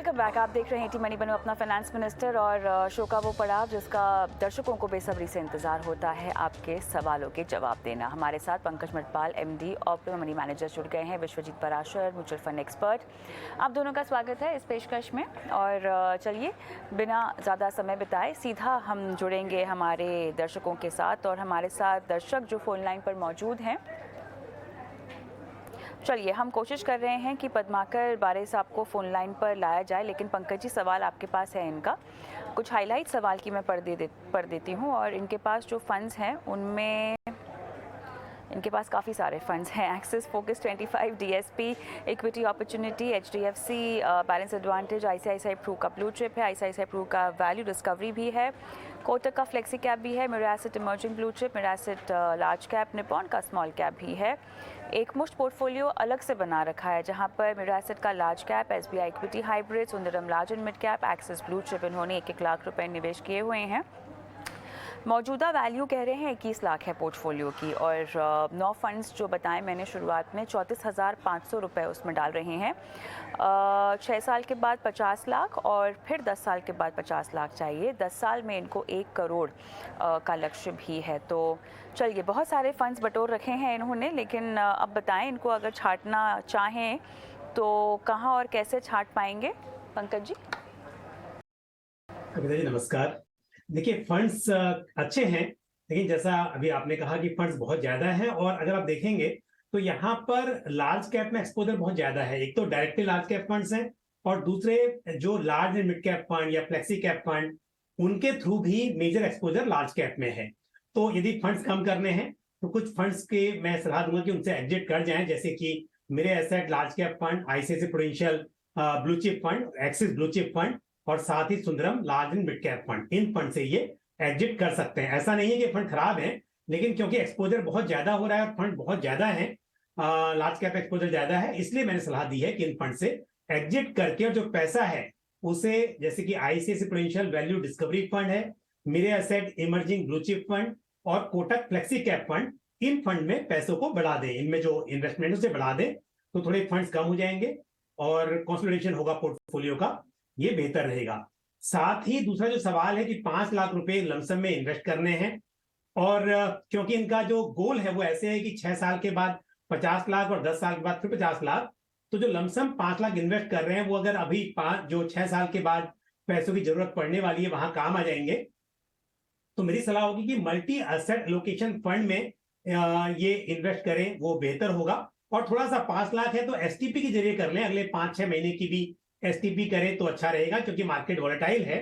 Welcome back. आप देख रहे हैं टी मनी बनो अपना फाइनेंस मिनिस्टर और शो का वो पड़ाव जिसका दर्शकों को बेसब्री से इंतजार होता है आपके सवालों के जवाब देना। हमारे साथ Pankaj Matpal MD optimum money manager जुड़ गए हैं, Vishwajeet Parashar mutual fund expert. आप दोनों का स्वागत है इस पेशकश में। और चलिए बिना ज़्यादा समय बिताए सीधा हम जुड़ेंगे हमारे दर्शकों के साथ। और हमारे साथ दर्शक जो फ़ोन लाइन पर मौजूद हैं, चलिए हम कोशिश कर रहे हैं कि पद्माकर बारे साहब को फ़ोन लाइन पर लाया जाए। लेकिन पंकज जी, सवाल आपके पास है इनका। कुछ हाईलाइट सवाल की मैं पढ़ देती हूँ। और इनके पास जो फंड्स हैं उनमें इनके पास काफ़ी सारे फंड्स हैं। Axis focus 25, DSP, equity opportunity, HDFC balance advantage, ICICI Pru का ब्लू चिप है, आईसीआईसीआई प्रू का वैल्यू डिस्कवरी भी है, कोटक का फ्लेक्सी कैप भी है, Mirae asset emerging blue chip, Mirae asset large cap, Nippon का स्मॉल कैप भी है। एक मुश्त पोर्टफोलियो अलग से बना रखा है जहां पर मेरा एसेट का large cap, SBI equity hybrid, Sundaram large and mid cap, axis blue chip इन्होंने 1-1 लाख रुपए निवेश किए हुए हैं। मौजूदा वैल्यू कह रहे हैं 21 लाख है पोर्टफोलियो की। और 9 फंड्स जो बताएं मैंने शुरुआत में 34,500 रुपये उसमें डाल रहे हैं। 6 साल के बाद 50 लाख और फिर 10 साल के बाद 50 लाख चाहिए। 10 साल में इनको 1 करोड़ का लक्ष्य भी है। तो चलिए, बहुत सारे फंड्स बटोर रखे हैं इन्होंने। लेकिन अब बताएं, इनको अगर छांटना चाहें तो कहाँ और कैसे छांट पाएंगे पंकज जी? कविता जी नमस्कार। देखिए, फंड्स अच्छे हैं, लेकिन जैसा अभी आपने कहा कि फंड्स बहुत ज्यादा हैं। और अगर आप देखेंगे तो यहाँ पर लार्ज कैप में एक्सपोजर बहुत ज्यादा है। एक तो डायरेक्टली लार्ज कैप फंड्स हैं और दूसरे जो large and mid cap fund या फ्लेक्सी कैप फंड, उनके थ्रू भी मेजर एक्सपोजर लार्ज कैप में है। तो यदि फंड्स कम करने हैं तो कुछ फंड्स के मैं सलाह दूंगा कि उनसे एग्जिट कर जाएं, जैसे कि मेरे asset large cap fund, ICICI Prudential blue chip fund, Axis blue chip fund और साथ ही Sundaram large and mid cap fund. इन फंड से ये एग्जिट कर सकते हैं। ऐसा नहीं है कि फंड खराब है, लेकिन क्योंकि एक्सपोजर बहुत ज्यादा हो रहा है और फंड बहुत ज्यादा है, लार्ज कैप एक्सपोजर ज्यादा है, इसलिए मैंने सलाह दी है कि इन फंड से एग्जिट करके और जो पैसा है उसे, जैसे कि ICICI prudential value discovery fund है, मेरे asset emerging blue chip fund और कोटक फ्लेक्सी कैप फंड, इन फंड में पैसों को बढ़ा दें। इनमें जो इन्वेस्टमेंट उसे बढ़ा दें तो थोड़े फंड्स कम हो जाएंगे और कंसोलिडेशन होगा पोर्टफोलियो का, ये बेहतर रहेगा। साथ ही दूसरा जो सवाल है कि 5 लाख रुपए लमसम में इन्वेस्ट करने हैं, और क्योंकि इनका जो गोल है वो ऐसे है कि 6 साल के बाद 50 लाख और 10 साल के बाद फिर 50 लाख, तो जो लमसम 5 लाख इन्वेस्ट कर रहे हैं वो अगर अभी 6 साल के बाद पैसों की जरूरत पड़ने वाली है वहां काम आ जाएंगे, तो मेरी सलाह होगी कि मल्टी एसेट एलोकेशन फंड में ये इन्वेस्ट करें, वो बेहतर होगा। और थोड़ा सा 5 लाख है तो एसटीपी के जरिए कर लें, अगले 5-6 महीने की भी एसटीपी करें तो अच्छा रहेगा, क्योंकि मार्केट वोलेटाइल है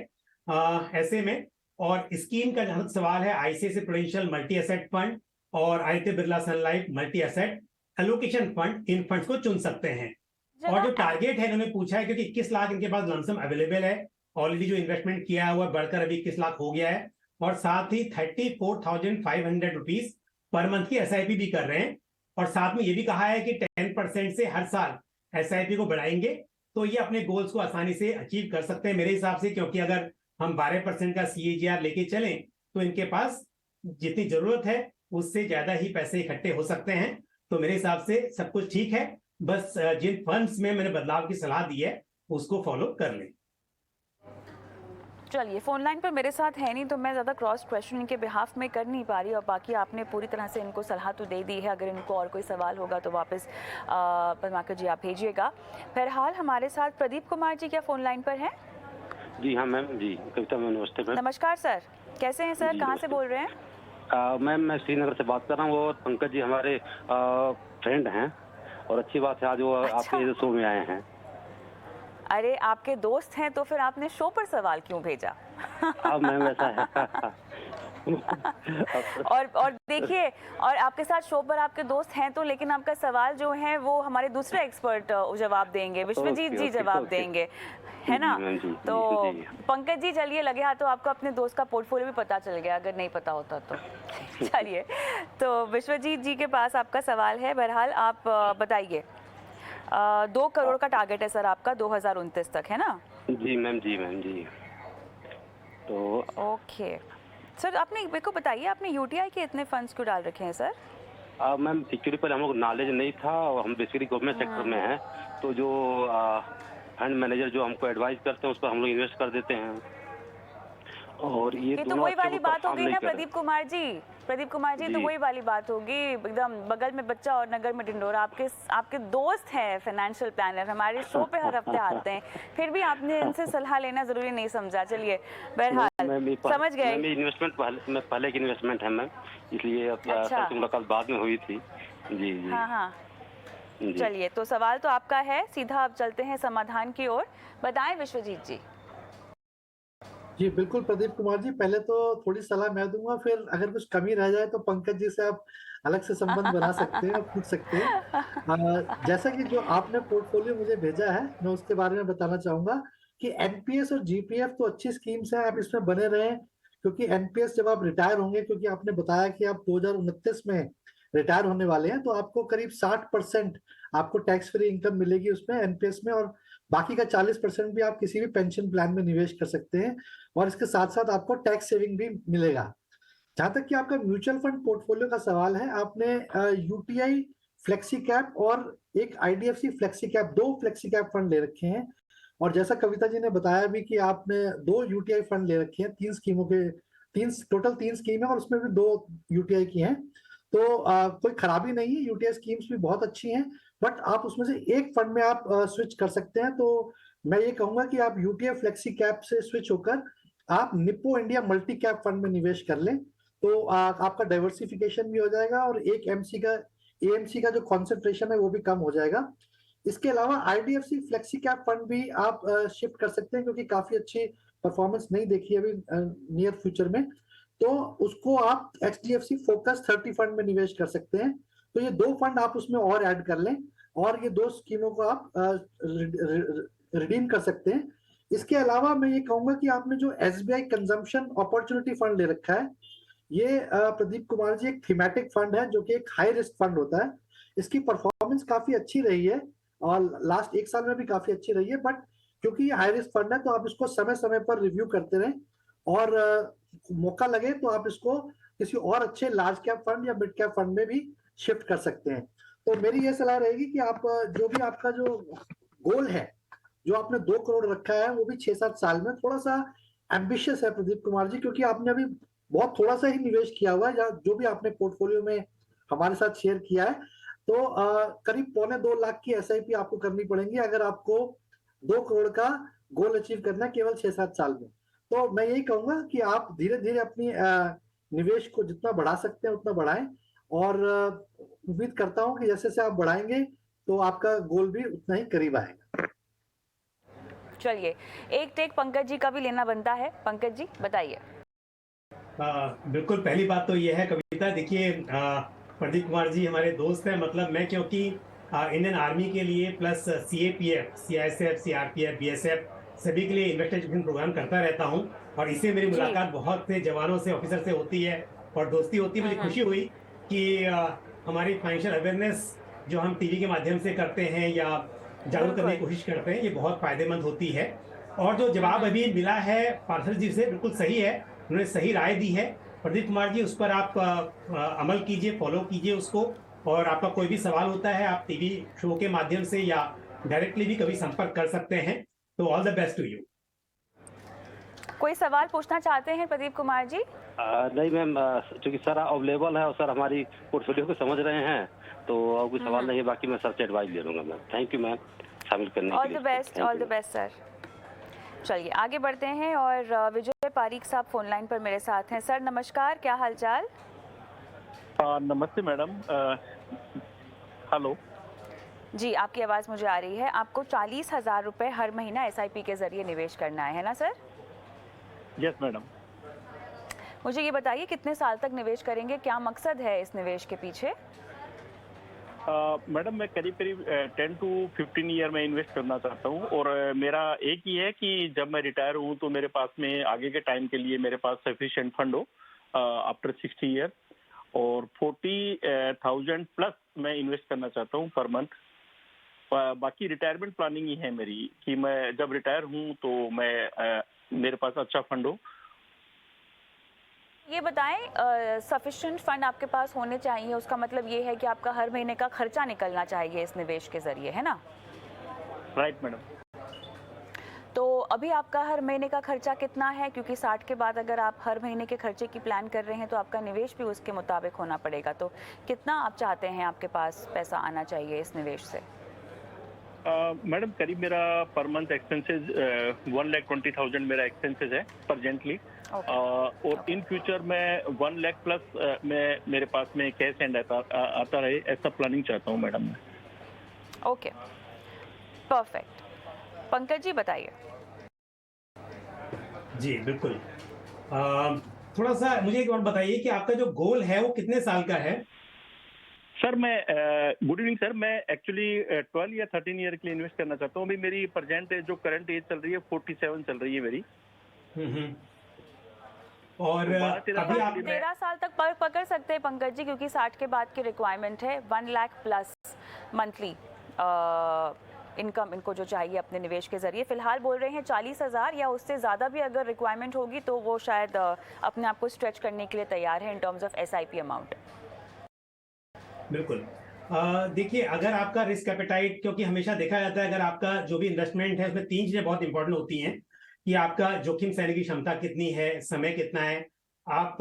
ऐसे में। और स्कीम का जहां तक सवाल है, ICICI Prudential multi asset fund और Aditya Birla Sun Life multi asset allocation fund, इन फंड्स को चुन सकते हैं। और जो टारगेट है इन्होंने पूछा है, क्योंकि 21 लाख इनके पास लमसम अवेलेबल है, ऑलरेडी जो इन्वेस्टमेंट किया हुआ बढ़कर अभी 21 लाख हो गया है, और साथ ही 34,500 रुपीज पर मंथ की एसआईपी भी कर रहे हैं। और साथ में ये भी कहा है कि 10% से हर साल एसआईपी को बढ़ाएंगे, तो ये अपने गोल्स को आसानी से अचीव कर सकते हैं मेरे हिसाब से। क्योंकि अगर हम 12% का सीएजीआर लेके चलें तो इनके पास जितनी जरूरत है उससे ज्यादा ही पैसे इकट्ठे हो सकते हैं। तो मेरे हिसाब से सब कुछ ठीक है, बस जिन फंड्स में मैंने बदलाव की सलाह दी है उसको फॉलो कर लें। चलिए, फ़ोन लाइन पर मेरे साथ है नहीं तो मैं ज़्यादा क्रॉस क्वेश्चनिंग के बिहाफ में कर नहीं पा रही। और बाकी आपने पूरी तरह से इनको सलाह तो दे दी है। अगर इनको और कोई सवाल होगा तो वापस पद्माकर जी आप भेजिएगा। फिलहाल हमारे साथ प्रदीप कुमार जी क्या फ़ोन लाइन पर हैं? जी हाँ मैम। जी कविता मैम, नमस्ते मैम। नमस्कार सर, कैसे हैं सर? कहाँ से बोल रहे हैं? मैम मैं श्रीनगर से बात कर रहा हूँ और पंकज जी हमारे फ्रेंड हैं, और अच्छी बात है आज वो आपके शो में आए हैं। अरे, आपके दोस्त हैं तो फिर आपने शो पर सवाल क्यों भेजा? मैम ऐसा है। और देखिए, और आपके साथ शो पर आपके दोस्त हैं तो, लेकिन आपका सवाल जो है वो हमारे दूसरे एक्सपर्ट जवाब देंगे, विश्वजीत जी जवाब देंगे, है ना? तो पंकज जी चलिए, लगे हाथों आपको अपने दोस्त का पोर्टफोलियो भी पता चल गया, अगर नहीं पता होता तो। चलिए, तो विश्वजीत जी के पास आपका सवाल है। बहरहाल आप बताइए। 2 करोड़ का टारगेट है सर आपका 2029 तक, है ना? जी मैम, जी मैम, जी। तो ओके सर, आपने मेरे को बताइए, आपने यूटीआई के इतने फंड्स क्यों डाल रखे हैं सर? मैम एक्चुअली पर हम लोग नॉलेज नहीं था और हम बेसिकली गवर्नमेंट सेक्टर में हैं, तो जो फंड मैनेजर जो हमको एडवाइस करते हैं उस पर हम लोग इन्वेस्ट कर देते हैं। और ये तो दोनों वही अच्छे वाली को बात परफॉर्म होगी नहीं ना कर रहे। प्रदीप कुमार जी, तो जी। वही वाली बात होगी, एकदम बगल में बच्चा और नगर में ढिंढोरा। आपके दोस्त हैं फाइनेंशियल प्लानर, हमारे शो पे हर हफ्ते आते हैं, फिर भी आपने इनसे सलाह लेना जरूरी नहीं समझा। चलिए, बहरहाल समझ गए। मैं भी इन्वेस्टमेंट पहले की इन्वेस्टमेंट है मैम, इसलिए अच्छा, सर से मुलाकात बाद में हुई थी। जी जी हाँ हाँ। जी। चलिए, तो सवाल तो आपका है, सीधा अब चलते हैं समाधान की ओर। बताएं विश्वजीत जी। जी, बिल्कुल प्रदीप कुमार जी, पहले तो थोड़ी सलाह मैं दूँगा, फिर अगर कुछ कमी रह जाए तो पंकज जी से आप अलग से संबंध बना सकते हैं और पूछ सकते हैं। जैसा कि जो आपने पोर्टफोलियो मुझे भेजा है, मैं उसके बारे में बताना चाहूँगा कि एनपीएस और जीपीएफ तो अच्छी स्कीम्स हैं, आप इसमें बने रहें, क्योंकि एनपीएस जब आप रिटायर होंगे, क्योंकि आपने बताया कि आप 2029 में रिटायर होने वाले हैं, तो आपको करीब 60% आपको टैक्स फ्री इनकम मिलेगी उसमें एनपीएस में, और बाकी का 40% भी आप किसी भी पेंशन प्लान में निवेश कर सकते हैं, और इसके साथ-साथ आपको टैक्स सेविंग भी मिलेगा। जहाँ तक कि आपका म्यूचुअल फंड पोर्टफोलियो का सवाल है, आपने यूटीआई फ्लेक्सी कैप और एक IDFC flexi cap, 2 flexi cap fund ले रखे हैं, और जैसा कविता जी ने बताया भी कि आपने 2 यूटीआई फंड ले रखे हैं, 3 स्कीमों के 3 टोटल 3 स्कीम है और उसमें भी 2 यूटीआई की हैं। तो कोई खराबी नहीं है, यूटीआई स्कीम्स भी बहुत अच्छी हैं, बट आप उसमें से एक फंड में आप स्विच कर सकते हैं। तो मैं ये कहूंगा कि आप यूटीआई फ्लेक्सी कैप से स्विच होकर आप Nippon India multi cap fund में निवेश कर लें, तो आपका डाइवर्सिफिकेशन भी हो जाएगा और एक एएमसी का जो कॉन्सेंट्रेशन है वो भी कम हो जाएगा। इसके अलावा आईडीएफसी फ्लेक्सी कैप फंड भी आप शिफ्ट कर सकते हैं, क्योंकि काफी अच्छी परफॉर्मेंस नहीं देखी है अभी नियर फ्यूचर में, तो उसको आप एचडीएफसी फोकस 30 फंड में निवेश कर सकते हैं। तो ये 2 फंड आप उसमें और ऐड कर लें, और ये 2 स्कीमों को आप रिडीम कर सकते हैं। इसके अलावा मैं ये कहूंगा कि आपने जो एसबीआई कंजम्पशन अपॉर्चुनिटी फंड ले रखा है, ये प्रदीप कुमार जी एक थीमेटिक फंड है, जो कि एक हाई रिस्क फंड होता है। इसकी परफॉर्मेंस काफी अच्छी रही है और लास्ट 1 साल में भी काफी अच्छी रही है, बट क्योंकि ये हाई रिस्क फंड है तो आप इसको समय समय पर रिव्यू करते रहें, और मौका लगे तो आप इसको किसी और अच्छे लार्ज कैप फंड या मिड कैप फंड में भी शिफ्ट कर सकते हैं। तो मेरी ये सलाह रहेगी कि आप जो भी आपका जो गोल है, जो आपने 2 करोड़ रखा है, वो भी 6-7 साल में थोड़ा सा एम्बिशियस है प्रदीप कुमार जी, क्योंकि आपने अभी बहुत थोड़ा सा ही निवेश किया हुआ है, जो भी आपने पोर्टफोलियो में हमारे साथ शेयर किया है। तो करीब 2.25 लाख की एसआईपी आपको करनी पड़ेगी अगर आपको 2 करोड़ का गोल अचीव करना है केवल 6-7 साल में। तो मैं यही कहूंगा कि आप धीरे धीरे अपनी निवेश को जितना बढ़ा सकते हैं उतना बढ़ाएं, और उम्मीद करता हूं कि जैसे जैसे आप बढ़ाएंगे तो आपका गोल भी उतना ही करीब आएगा। चलिए, एक टेक पंकज जी का भी लेना बनता है। पंकज जी बताइए। बिल्कुल, पहली बात तो ये है कविता, देखिए प्रदीप कुमार जी हमारे दोस्त हैं, मतलब मैं क्योंकि इंडियन आर्मी के लिए plus CAPF, CISF, CRPF, BSF सभी के लिए इन्वेस्टर एजुकेशन प्रोग्राम करता रहता हूं, और इससे मेरी मुलाकात बहुत से जवानों से, ऑफिसर से होती है और दोस्ती होती है। मुझे खुशी हुई कि हमारी फाइनेंशियल अवेयरनेस जो हम टीवी के माध्यम से करते हैं या जागरूक करने की कोशिश करते हैं, ये बहुत फायदेमंद होती है। और जो जवाब अभी मिला है पार्षद जी से बिल्कुल सही है, उन्होंने सही राय दी है। प्रदीप कुमार जी, उस पर आप अमल कीजिए, फॉलो कीजिए उसको, और आपका कोई भी सवाल होता है आप टीवी शो के माध्यम से या डायरेक्टली भी कभी संपर्क कर सकते हैं। तो all the best to you. कोई सवाल पूछना चाहते हैं प्रदीप कुमार जी? नहीं मैम, चूंकि सर अवेलेबल है और सर हमारी पोर्टफोलियो को समझ रहे हैं, तो और कोई सवाल नहीं है, बाकी मैं सर से एडवाइस ले लूंगा मैम। थैंक यू मैम शामिल करने के लिए। All the best sir. चलिए आगे बढ़ते हैं, और विजय पारीक साहब फोन लाइन पर मेरे साथ हैं। सर नमस्कार, क्या हालचाल? नमस्ते मैडम। हेलो जी, आपकी आवाज़ मुझे आ रही है। आपको 40,000 रुपये हर महीना एसआईपी के जरिए निवेश करना है ना सर? Yes madam. मुझे ये बताइए कितने साल तक निवेश करेंगे, क्या मकसद है इस निवेश के पीछे? मैडम मैं करीब 10 to 15 ईयर में इन्वेस्ट करना चाहता हूँ, और मेरा एक ही है कि जब मैं रिटायर हूँ तो मेरे पास में आगे के टाइम के लिए मेरे पास सफिशिएंट फंड हो आफ्टर 60 ईयर, और 40,000 प्लस मैं इन्वेस्ट करना चाहता हूँ पर मंथ। बाकी रिटायरमेंट प्लानिंग ही है मेरी कि मैं जब रिटायर हूँ तो मैं मेरे पास अच्छा फंड हो। ये बताएं, सफिशिएंट फंड आपके पास होने चाहिए, उसका मतलब ये है कि आपका हर महीने का खर्चा निकलना चाहिए इस निवेश के जरिए, है ना? Right madam. तो अभी आपका हर महीने का खर्चा कितना है? क्योंकि 60 के बाद अगर आप हर महीने के खर्चे की प्लान कर रहे हैं तो आपका निवेश भी उसके मुताबिक होना पड़ेगा। तो कितना आप चाहते हैं आपके पास पैसा आना चाहिए इस निवेश से? मैडम करीब मेरा पर मंथ एक्सपेंसेस 1,20,000 मेरा एक्सपेंसेस है प्रेजेंटली। ओके, और ओके। इन फ्यूचर मैं 1 लाख प्लस मैं मेरे पास में कैश एंड आता रहे, ऐसा प्लानिंग चाहता हूँ मैडम मैं। Okay, perfect. पंकज जी बताइए। जी बिल्कुल। थोड़ा सा मुझे एक और बताइए कि आपका जो गोल है वो कितने साल का है? सर मैं गुड इवनिंग सर, मैं एक्चुअली 12 या 13 ईयर के लिए इन्वेस्ट करना चाहता हूँ। अभी मेरी प्रेजेंट जो करंट एज चल रही है 47 चल रही है मेरी। हम्म। और तो 12-13 अभी साल आप के लिए मैं 13 साल तक पकड़ सकते हैं पंकज जी, क्योंकि 60 के बाद की रिक्वायरमेंट है 1 लाख प्लस मंथली इनकम इनको जो चाहिए अपने निवेश के जरिए। फिलहाल बोल रहे हैं 40,000 या उससे ज़्यादा भी अगर रिक्वायरमेंट होगी तो वो शायद अपने आप को स्ट्रेच करने के लिए तैयार है in terms of SIP amount. बिल्कुल। देखिए, अगर आपका रिस्क एपेटाइट, क्योंकि हमेशा देखा जाता है अगर आपका जो भी इन्वेस्टमेंट है उसमें 3 चीजें बहुत इंपॉर्टेंट होती हैं कि आपका जोखिम सहने की क्षमता कितनी है, समय कितना है, आप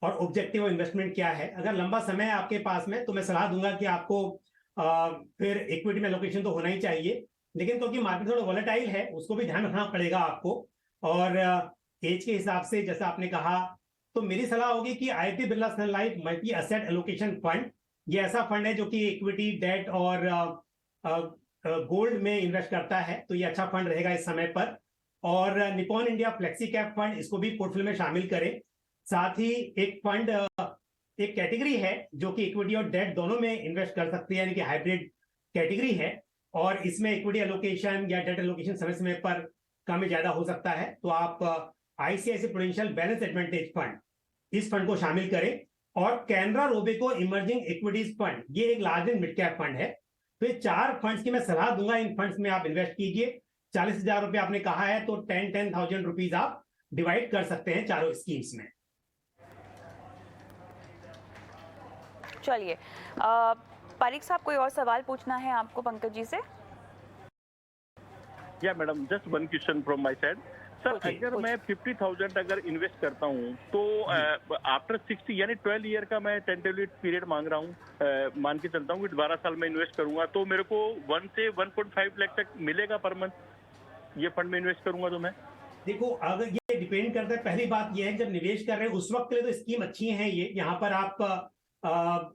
और ऑब्जेक्टिव इन्वेस्टमेंट क्या है। अगर लंबा समय है आपके पास में तो मैं सलाह दूंगा कि आपको फिर इक्विटी में एलोकेशन तो होना ही चाहिए, लेकिन क्योंकि मार्केट थोड़ा वॉलेटाइल है उसको भी ध्यान रखना पड़ेगा आपको। और एज के हिसाब से जैसा आपने कहा, तो मेरी सलाह होगी कि IIT Birla Sun Life multi asset allocation fund, ये ऐसा फंड है जो कि इक्विटी, डेट और गोल्ड में इन्वेस्ट करता है, तो ये अच्छा फंड रहेगा इस समय पर। और Nippon India flexi cap fund, इसको भी पोर्टफोलियो में शामिल करें। साथ ही एक फंड, एक कैटेगरी है जो कि इक्विटी और डेट दोनों में इन्वेस्ट कर सकती है, यानी कि हाइब्रिड कैटेगरी है, और इसमें इक्विटी एलोकेशन या डेट एलोकेशन समय समय पर कम ज्यादा हो सकता है। तो आप ICICI prudential balance advantage fund, इस फंड को शामिल करें। और Canara Robeco emerging equities fund, ये एक large and mid cap fund है। तो ये 4 फंड्स की मैं सलाह दूंगा, इन फंड्स में आप इन्वेस्ट कीजिए। 40,000 रुपये आपने कहा है तो 10,000 रुपीज आप डिवाइड कर सकते हैं चारों स्कीम्स में। चलिए, पारिक साहब कोई और सवाल पूछना है आपको पंकज जी से? या madam just one question from my side sir. Okay, अगर मैं 50,000 अगर इन्वेस्ट करता हूँ तो आफ्टर 60 यानी 12 ईयर का मैं टेंटेटिव पीरियड मांग रहा हूँ, मान के चलता हूँ कि 12 साल में इन्वेस्ट करूंगा तो मेरे को 1 से 1.5 लाख तक मिलेगा पर मंथ, ये फंड में इन्वेस्ट करूंगा तो मैं? देखो, अगर ये डिपेंड करता है, पहली बात ये है जब निवेश कर रहे हैं उस वक्त के लिए तो स्कीम अच्छी है। ये यहाँ पर आप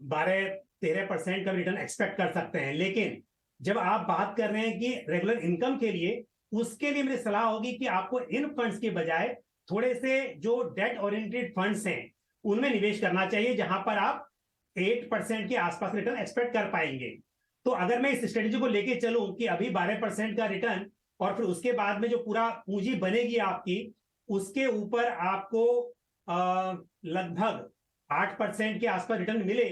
12-13% का रिटर्न एक्सपेक्ट कर सकते हैं, लेकिन जब आप बात कर रहे हैं कि रेगुलर इनकम के लिए, उसके लिए मेरी सलाह होगी कि आपको इन फंड्स के बजाय थोड़े से जो डेट ओरिएंटेड फंड्स हैं उनमें निवेश करना चाहिए, जहां पर आप 8% के आसपास रिटर्न एक्सपेक्ट कर पाएंगे। तो अगर मैं इस स्ट्रेटेजी को लेके चलूं कि अभी 12% का रिटर्न और फिर उसके बाद में जो पूरा पूंजी बनेगी आपकी, उसके ऊपर आपको लगभग 8% के आसपास रिटर्न मिले,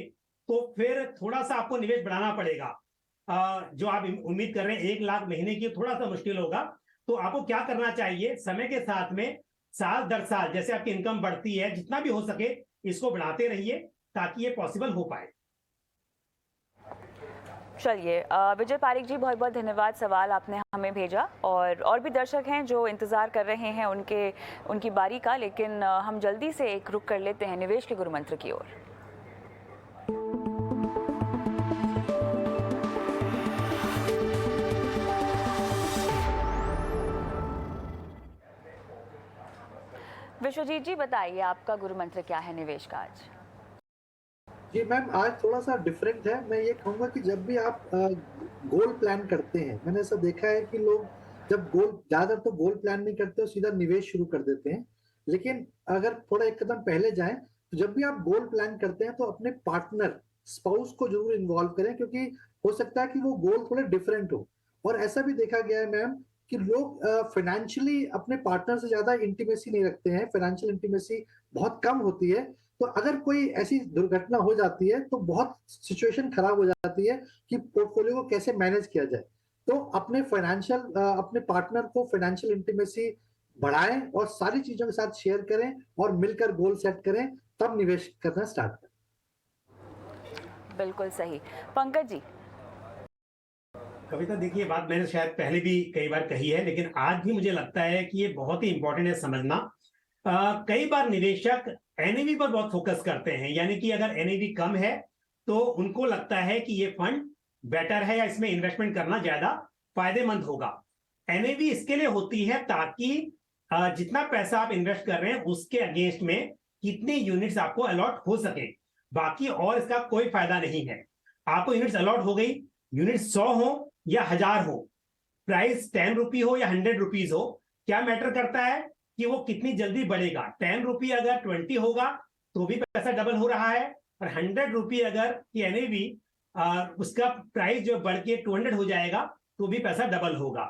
तो फिर थोड़ा सा आपको निवेश बढ़ाना पड़ेगा। जो आप उम्मीद कर रहे हैं 1 लाख महीने की, थोड़ा सा मुश्किल होगा। तो आपको क्या करना चाहिए, समय के साथ में साल दर साल जैसे आपकी इनकम बढ़ती है, जितना भी हो सके इसको बढ़ाते रहिए ताकि ये पॉसिबल हो पाए। चलिए, विजय पारिक जी बहुत बहुत धन्यवाद, सवाल आपने हमें भेजा। और भी दर्शक हैं जो इंतज़ार कर रहे हैं उनकी बारी का, लेकिन हम जल्दी से एक रुख कर लेते हैं निवेश के गुरु मंत्र की ओर। विश्वजीत जी बताइए, आपका गुरु मंत्र क्या है निवेश का आज? जी मैम, आज थोड़ा सा डिफरेंट है। मैं ये कहूँगा कि जब भी आप गोल प्लान करते हैं, मैंने ऐसा देखा है कि लोग जब ज़्यादातर तो गोल प्लान नहीं करते और सीधा निवेश शुरू कर देते हैं। लेकिन अगर थोड़ा एक कदम पहले जाएं, तो जब भी आप गोल प्लान करते हैं तो अपने पार्टनर, स्पाउस को जरूर इन्वॉल्व करें, क्योंकि हो सकता है कि वो गोल थोड़े डिफरेंट हो। और ऐसा भी देखा गया है मैम कि लोग फाइनेंशियली अपने पार्टनर से ज्यादा इंटीमेसी नहीं रखते हैं, फाइनेंशियल इंटीमेसी बहुत कम होती है। तो अगर कोई ऐसी दुर्घटना हो जाती है तो बहुत सिचुएशन खराब हो जाती है कि पोर्टफोलियो को कैसे मैनेज किया जाए। तो अपने अपने पार्टनर को फाइनेंशियल इंटीमेसी बढ़ाएं और सारी चीजों के साथ शेयर करें और मिलकर गोल सेट करें, तब निवेश करना स्टार्ट करें। बिल्कुल सही। पंकज जी? कविता, देखिए, बात मैंने शायद पहले भी कई बार कही है, लेकिन आज भी मुझे लगता है कि ये बहुत ही इंपॉर्टेंट है समझना। कई बार निवेशक एनएवी पर बहुत फोकस करते हैं, यानी कि अगर एनएवी कम है तो उनको लगता है कि ये फंड बेटर है या इसमें इन्वेस्टमेंट करना ज्यादा फायदेमंद होगा। एनएवी इसके लिए होती है ताकि जितना पैसा आप इन्वेस्ट कर रहे हैं उसके अगेंस्ट में कितने यूनिट्स आपको अलॉट हो सके, बाकी और इसका कोई फायदा नहीं है। आपको यूनिट्स अलॉट हो गई, यूनिट 100 हो या 1000 हो, प्राइस 10 रुपी हो या 100 रुपीज हो, क्या मैटर करता है कि वो कितनी जल्दी बढ़ेगा। 10 रुपी अगर 20 होगा तो भी पैसा डबल हो रहा है, और 100 रुपी अगर एनएवी उसका प्राइस जो बढ़ के 200 हो जाएगा तो भी पैसा डबल होगा।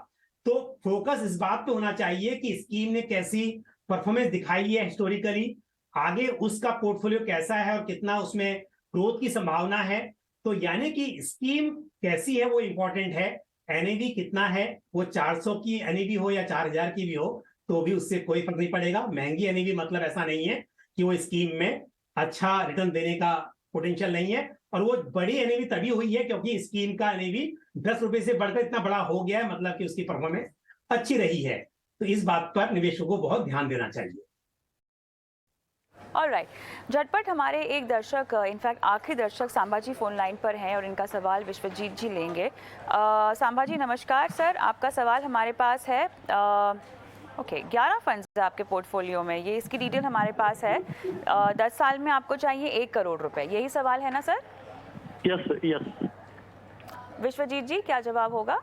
तो फोकस इस बात पे होना चाहिए कि स्कीम ने कैसी परफॉर्मेंस दिखाई है हिस्टोरिकली, आगे उसका पोर्टफोलियो कैसा है और कितना उसमें ग्रोथ की संभावना है। तो यानी कि स्कीम कैसी है वो इंपॉर्टेंट है, एनएवी कितना है, वो 400 की एनएवी हो या 4000 की भी हो तो भी उससे कोई फर्क नहीं पड़ेगा। महंगी एनएवी मतलब ऐसा नहीं है कि वो स्कीम में अच्छा रिटर्न देने का पोटेंशियल नहीं है, और वो बड़ी एनएवी तभी हुई है क्योंकि स्कीम का एनएवी 10 रुपए से बढ़कर इतना बड़ा हो गया है, मतलब कि उसकी परफॉर्मेंस अच्छी रही है। तो इस बात पर निवेशकों को बहुत ध्यान देना चाहिए। ऑलराइट, झटपट हमारे एक दर्शक, इनफैक्ट आखिरी दर्शक सांबाजी फोन लाइन पर हैं और इनका सवाल विश्वजीत जी लेंगे। सांबाजी नमस्कार सर, आपका सवाल हमारे पास है। ओके, 11 फंड्स है आपके पोर्टफोलियो में, ये इसकी डिटेल हमारे पास है। 10 साल में आपको चाहिए 1 करोड़ रुपए, यही सवाल है ना सर? यस। विश्वजीत जी, क्या जवाब होगा?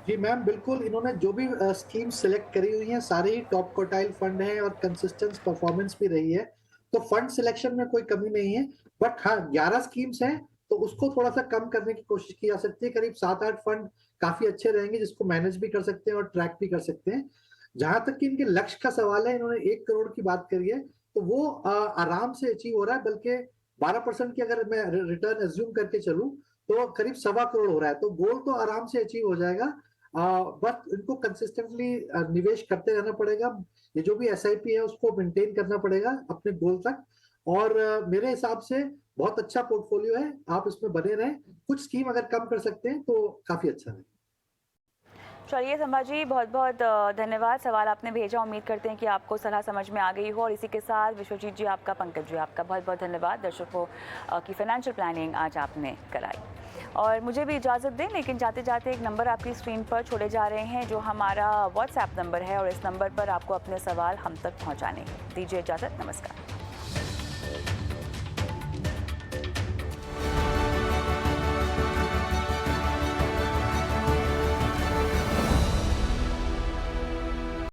जी मैम, बिल्कुल। इन्होंने जो भी स्कीम सिलेक्ट करी हुई हैं सारे ही टॉप क्वार्टाइल फंड हैं और कंसिस्टेंट परफॉर्मेंस भी रही है, तो फंड सिलेक्शन में कोई कमी नहीं है। बट हाँ, 11 स्कीम्स हैं तो उसको थोड़ा सा कम करने की कोशिश की जा सकती है। करीब 7-8 फंड काफी अच्छे रहेंगे जिसको मैनेज भी कर सकते हैं और ट्रैक भी कर सकते हैं। जहां तक कि इनके लक्ष्य का सवाल है, इन्होंने 1 करोड़ की बात करी है तो वो आराम से अचीव हो रहा है, बल्कि 12% की अगर मैं रिटर्न एज्यूम करके चलूं तो करीब 1.25 करोड़ हो रहा है, तो गोल तो आराम से अचीव हो जाएगा। बट इनको कंसिस्टेंटली निवेश करते रहना पड़ेगा। ये जो भी एसआईपी है उसको मेंटेन करना पड़ेगा अपने गोल तक, और मेरे हिसाब से बहुत अच्छा पोर्टफोलियो है, आप इसमें बने रहें। कुछ स्कीम अगर कम कर सकते हैं तो काफी अच्छा है। चलिए संभाजी, बहुत बहुत धन्यवाद, सवाल आपने भेजा, उम्मीद करते हैं कि आपको सलाह समझ में आ गई हो। और इसी के साथ विश्वजीत जी आपका, पंकज जी आपका बहुत बहुत धन्यवाद दर्शकों की फाइनेंशियल प्लानिंग आज आपने कराई। और मुझे भी इजाज़त दें, लेकिन जाते जाते एक नंबर आपकी स्क्रीन पर छोड़े जा रहे हैं जो हमारा व्हाट्सएप नंबर है, और इस नंबर पर आपको अपने सवाल हम तक पहुँचाने हैं। दीजिए इजाज़त, नमस्कार।